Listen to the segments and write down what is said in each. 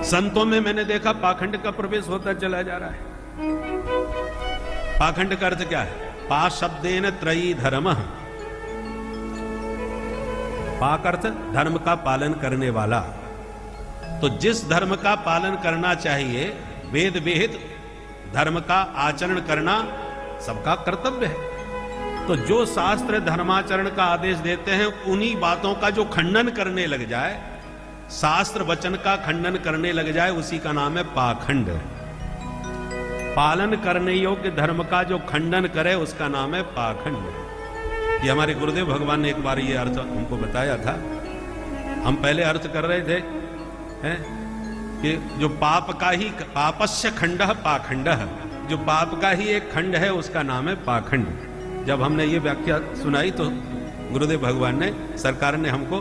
संतों में मैंने देखा पाखंड का प्रवेश होता चला जा रहा है। पाखंड का अर्थ क्या है? पा शब्देन त्रयी धर्म। पाक अर्थ धर्म का पालन करने वाला। तो जिस धर्म का पालन करना चाहिए, वेद विहित धर्म का आचरण करना सबका कर्तव्य है। तो जो शास्त्र धर्माचरण का आदेश देते हैं, उन्हीं बातों का जो खंडन करने लग जाए, शास्त्र वचन का खंडन करने लग जाए, उसी का नाम है पाखंड। पालन करने योग्य धर्म का जो खंडन करे, उसका नाम है पाखंड। ये हमारे गुरुदेव भगवान ने एक बार ये अर्थ हमको बताया था। हम पहले अर्थ कर रहे थे कि जो पाप का ही, पापस्य खंडः पाखंडः, जो पाप का ही एक खंड है, उसका नाम है पाखंड। जब हमने ये व्याख्या सुनाई तो गुरुदेव भगवान ने, सरकार ने हमको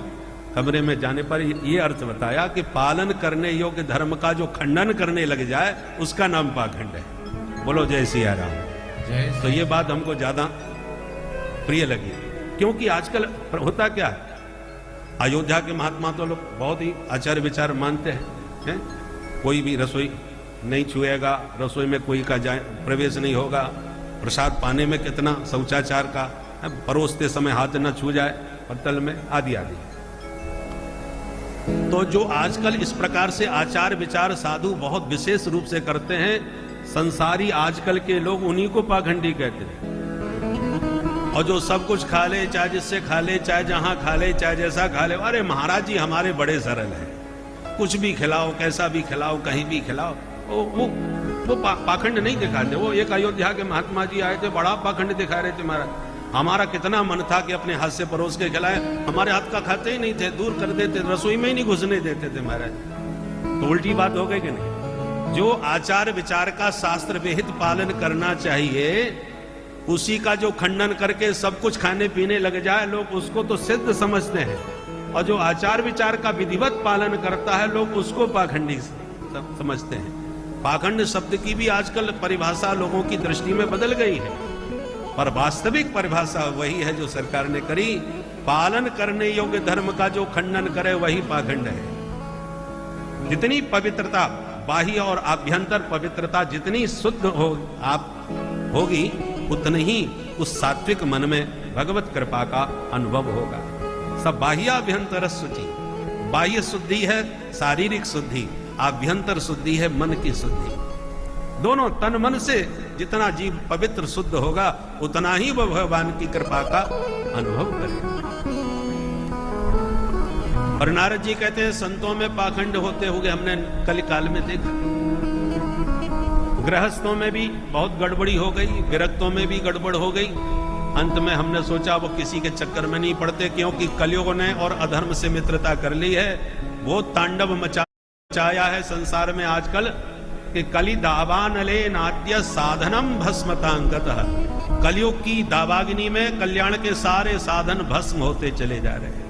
कमरे में जाने पर ये अर्थ बताया कि पालन करने योग्य धर्म का जो खंडन करने लग जाए, उसका नाम पाखंड है। बोलो जय सिया राम। तो ये बात हमको ज्यादा प्रिय लगी, क्योंकि आजकल होता क्या है, अयोध्या के महात्मा तो लोग बहुत ही आचार विचार मानते हैं। कोई भी रसोई नहीं छुएगा, रसोई में कोई का प्रवेश नहीं होगा, प्रसाद पाने में कितना शौचाचार का, परोसते समय हाथ न छू जाए पत्तल में, आदि आदि। तो जो आजकल इस प्रकार से आचार विचार साधु बहुत विशेष रूप से करते हैं, संसारी आजकल के लोग उन्हीं को पाखंडी कहते हैं। और जो सब कुछ खा ले, चाहे जिससे खा ले, चाहे जहां खा ले, चाहे जैसा खा ले, अरे महाराज जी हमारे बड़े सरल हैं, कुछ भी खिलाओ, कैसा भी खिलाओ, कहीं भी खिलाओ। वो पाखंड नहीं दिखाते। वो एक अयोध्या के महात्मा जी आए थे, बड़ा पाखंड दिखा रहे थे महाराज। हमारा कितना मन था कि अपने हाथ से परोस के खिलाए, हमारे हाथ का खाते ही नहीं थे, दूर कर देते, रसोई में ही नहीं घुसने देते थे महाराज। तो उल्टी बात हो गई कि नहीं? जो आचार विचार का शास्त्र विहित पालन करना चाहिए, उसी का जो खंडन करके सब कुछ खाने पीने लग जाए, लोग उसको तो सिद्ध समझते हैं। और जो आचार विचार का विधिवत पालन करता है, लोग उसको पाखंडी समझते हैं। पाखंड शब्द की भी आजकल परिभाषा लोगों की दृष्टि में बदल गई है, पर वास्तविक परिभाषा वही है जो सरकार ने करी। पालन करने योग्य धर्म का जो खंडन करे, वही पाखंड है। जितनी पवित्रता, बाह्य और आभ्यंतर पवित्रता जितनी शुद्ध होगी, उतनी ही उस सात्विक मन में भगवत कृपा का अनुभव होगा। सब बाह्याभ्यंतर शुद्धि, बाह्य शुद्धि है शारीरिक शुद्धि, आभ्यंतर शुद्धि है मन की शुद्धि। दोनों तन मन से जितना जीव पवित्र शुद्ध होगा, उतना ही वह भगवान की कृपा का अनुभव करेगा। और नारद जी कहते हैं, संतों में पाखंड होते हुए हमने कल काल में देखा। गृहस्थों में भी बहुत गड़बड़ी हो गई, विरक्तों में भी गड़बड़ हो गई। अंत में हमने सोचा वो किसी के चक्कर में नहीं पड़ते, क्योंकि कलयुग ने और अधर्म से मित्रता कर ली है। वो तांडव मचाया है संसार में आजकल कि कली दावानले नाट्य साधनम भस्मतांगतः। कलयुग की दावाग्नि में कल्याण के सारे साधन भस्म होते चले जा रहे हैं।